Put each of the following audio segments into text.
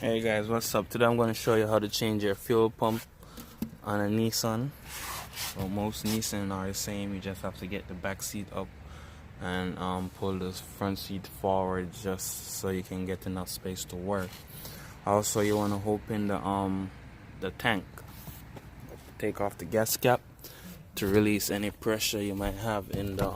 Hey guys, what's up? Today I'm going to show you how to change your fuel pump on a Nissan. Well, most Nissan are the same. You just have to get the back seat up and pull the front seat forward just so you can get enough space to work. Also, you want to open the tank. Take off the gas cap to release any pressure you might have in the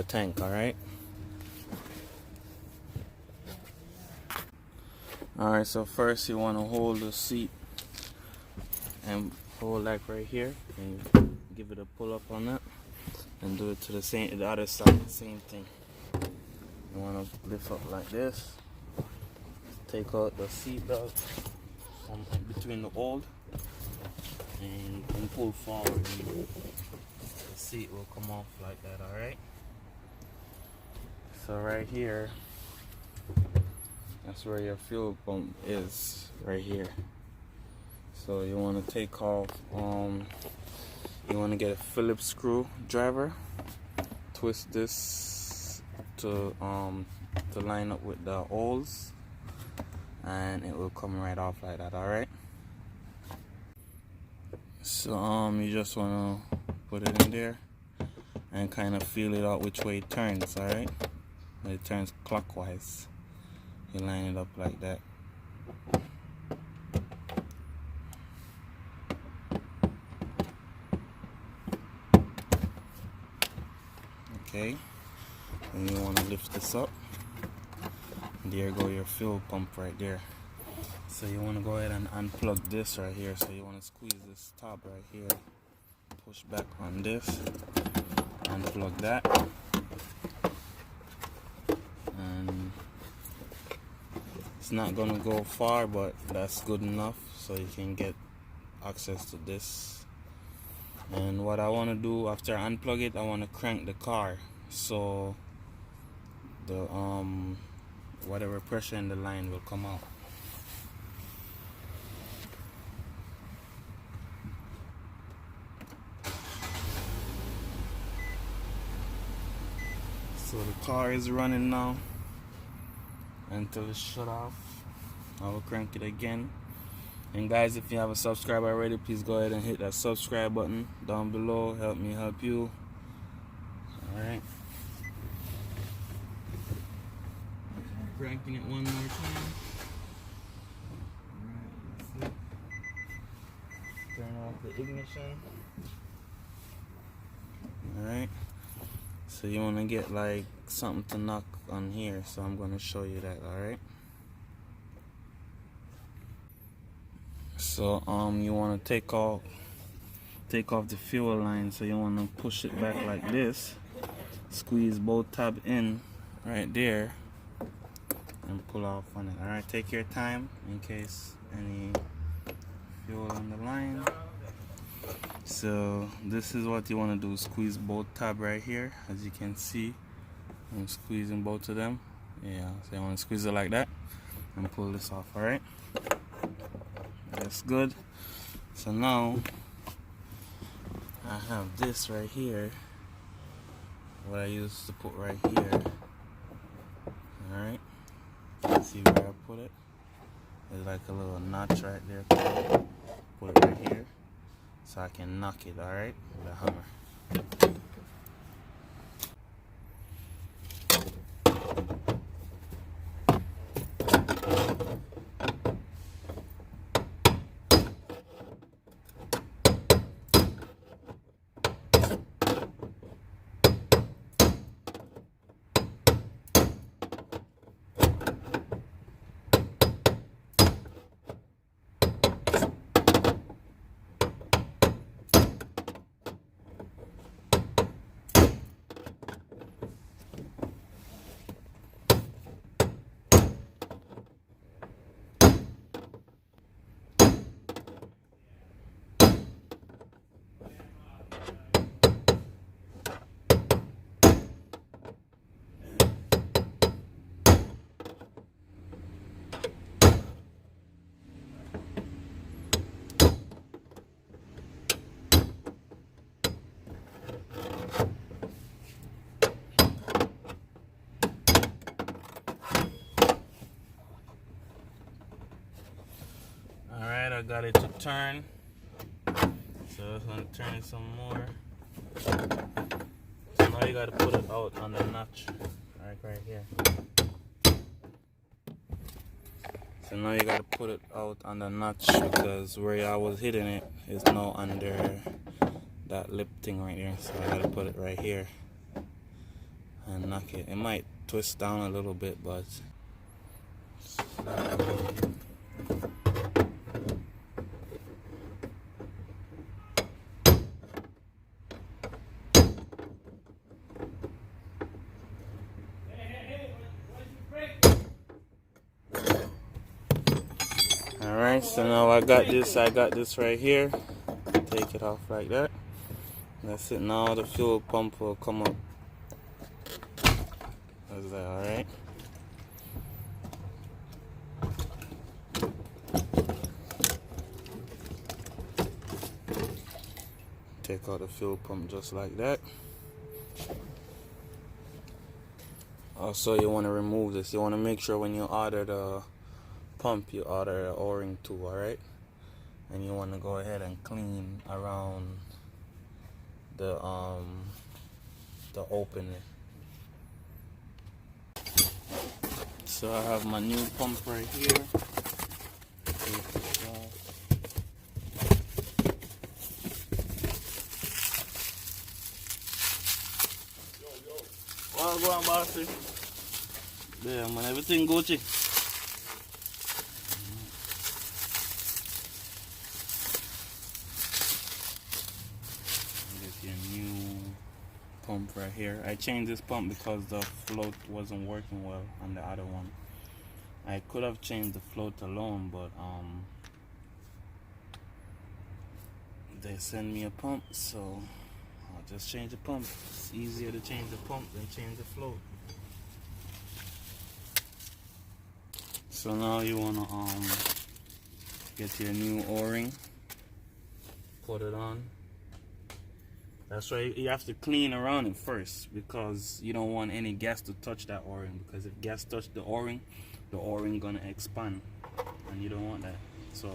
tank. All right. Alright, so first you want to hold the seat and hold like right here and give it a pull up on that and do it to the other side, same thing. You want to lift up like this, take out the seat belt from between the hold and pull forward and the seat will come off like that. Alright, so right here, that's where your fuel pump is, right here. So you want to take off, you want to get a Phillips screwdriver, twist this to line up with the holes, and it will come right off like that. All right. So you just want to put it in there and kind of feel it out which way it turns. All right. It turns clockwise. You line it up like that. Okay, and you want to lift this up. There go your fuel pump right there. So you want to go ahead and unplug this right here. So you want to squeeze this top right here, push back on this, unplug that, and it's not gonna go far, but that's good enough so you can get access to this. And what I want to do after I unplug it, I want to crank the car so the whatever pressure in the line will come out. So the car is running now until it's shut off. I will crank it again. And guys, if you have a subscriber already, please go ahead and hit that subscribe button down below. Help me help you. Alright. Cranking it one more time. Alright, that's it. Turn off the ignition. Alright. So you want to get like something to knock on here, so I'm going to show you that. Alright. So you want to take off the fuel line. So you want to push it back like this, squeeze both tabs in right there, and pull off on it. Alright, take your time in case any fuel on the line. So this is what you want to do: squeeze both tabs right here, as you can see. I'm squeezing both of them. Yeah, so you want to squeeze it like that and pull this off. Alright, that's good. So now I have this right here, what I used to put right here. Alright, see where I put it? There's like a little notch right there. Put it right here so I can knock it, alright, with a hammer. got it to turn. So I'm gonna turn it some more. So now you gotta put it out on the notch, like right here. So now you gotta put it out on the notch because where I was hitting it is now under that lip thing right there. So I gotta put it right here and knock it. It might twist down a little bit, but alright, so now I got this right here. Take it off like that. That's it. Now the fuel pump will come up. Is that alright? Take out the fuel pump just like that. Also, you want to remove this. You want to make sure when you order the pump, you order the O-ring too, alright? And you want to go ahead and clean around the opening. So I have my new pump right here. Well, go on, bossy. Yeah, man, everything Gucci. Get your new pump right here. I changed this pump because the float wasn't working well on the other one. I could have changed the float alone, but they send me a pump, so I'll just change the pump. It's easier to change the pump than change the float. So now you wanna get your new O-ring, put it on. That's right, you have to clean around it first because you don't want any gas to touch that O-ring, because if gas touch the O-ring gonna expand and you don't want that. So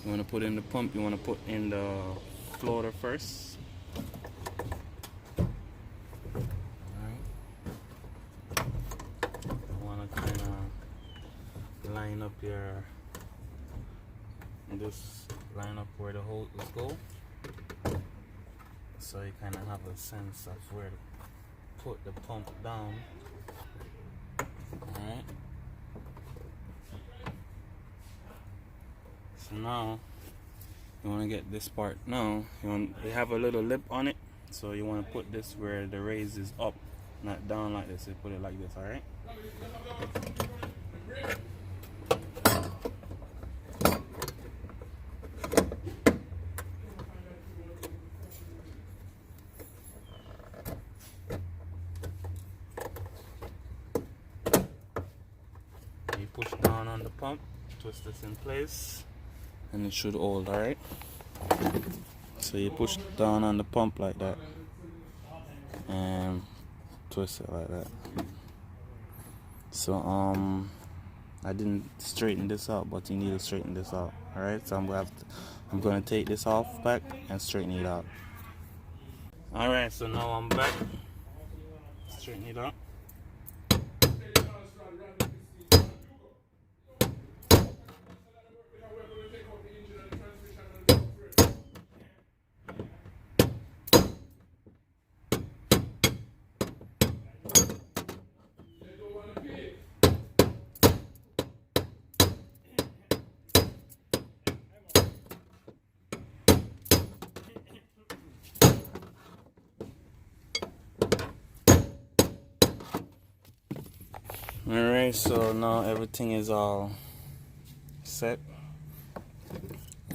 you want to put in the pump, you want to put in the floater first. Alright. You want to kind of line up line up where the hoses go, so you kind of have a sense of where to put the pump down. Alright. So now you want to get this part. Now you have a little lip on it, so you want to put this where the raise is up, not down like this. You put it like this, all right? You push down on the pump, twist this in place, and it should hold, alright? So you push down on the pump like that and twist it like that. So I didn't straighten this out, but you need to straighten this out, alright? So I'm gonna take this off back and straighten it out. Alright, so now I'm back. Straighten it out. Alright, so now everything is all set.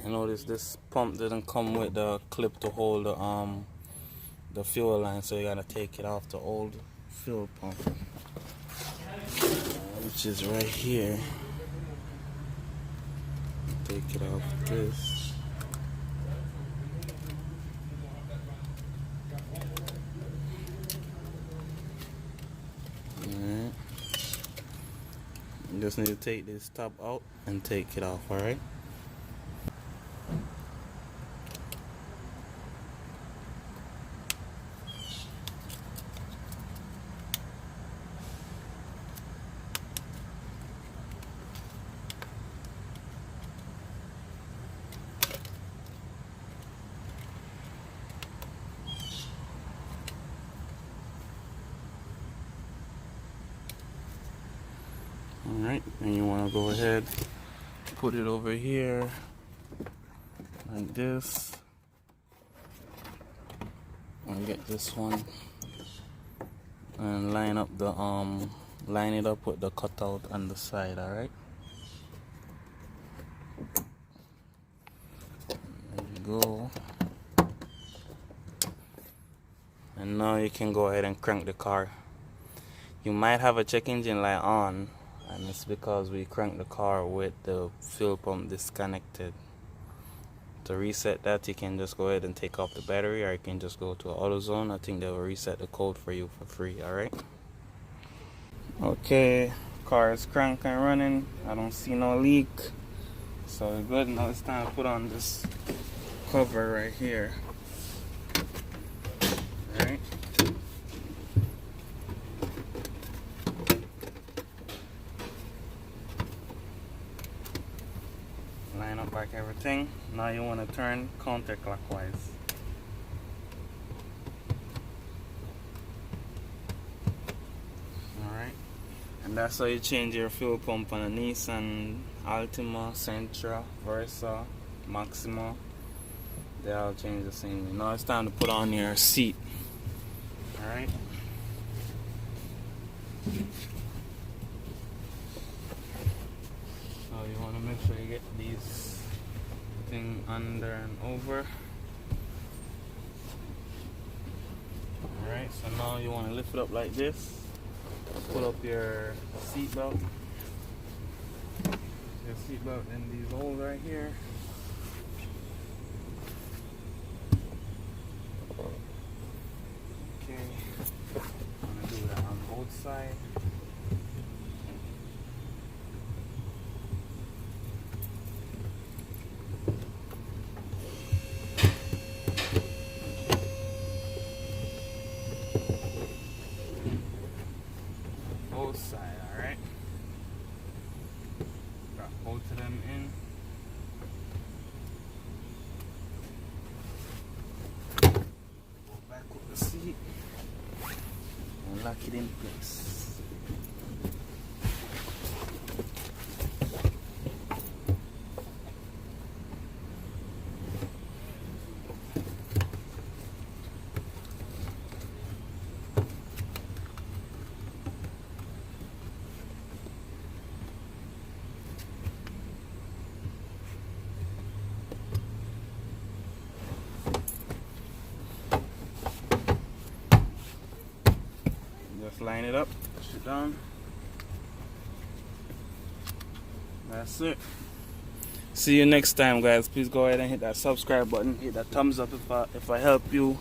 I noticed this pump didn't come with the clip to hold the fuel line, so you gotta take it off the old fuel pump, which is right here. Take it off this. Alright. You just need to take this top out and take it off, alright? Alright, and you want to go ahead, put it over here like this, and get this one and line up the line it up with the cutout on the side. Alright, there you go. And now you can go ahead and crank the car. You might have a check engine light on, and it's because we cranked the car with the fuel pump disconnected. To reset that, you can just go ahead and take off the battery, or you can just go to AutoZone. I think they will reset the code for you for free. Alright, okay, car is cranked and running. I don't see no leak, so we're good. Now it's time to put on this cover right here. Alright, line up back everything. Now you want to turn counterclockwise. Alright, and that's how you change your fuel pump on a Nissan Altima, Sentra, Versa, Maxima. They all change the same way. Now it's time to put on your seat. Alright, so you want to make sure you get these thing under and over. Alright, so now you want to lift it up like this. Pull up your seat belt. Your seat belt in these holes right here. Okay, I'm gonna do that on both sides. Both sides, alright. Got both of them in. Go back with the seat and lock it in place. Just line it up, push it down. That's it. See you next time, guys. Please go ahead and hit that subscribe button, hit that thumbs up if I help you,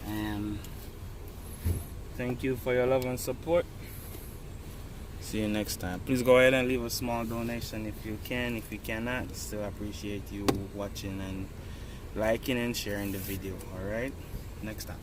and thank you for your love and support. See you next time. Please go ahead and leave a small donation if you can. If you cannot, still appreciate you watching and liking and sharing the video. Alright, next time.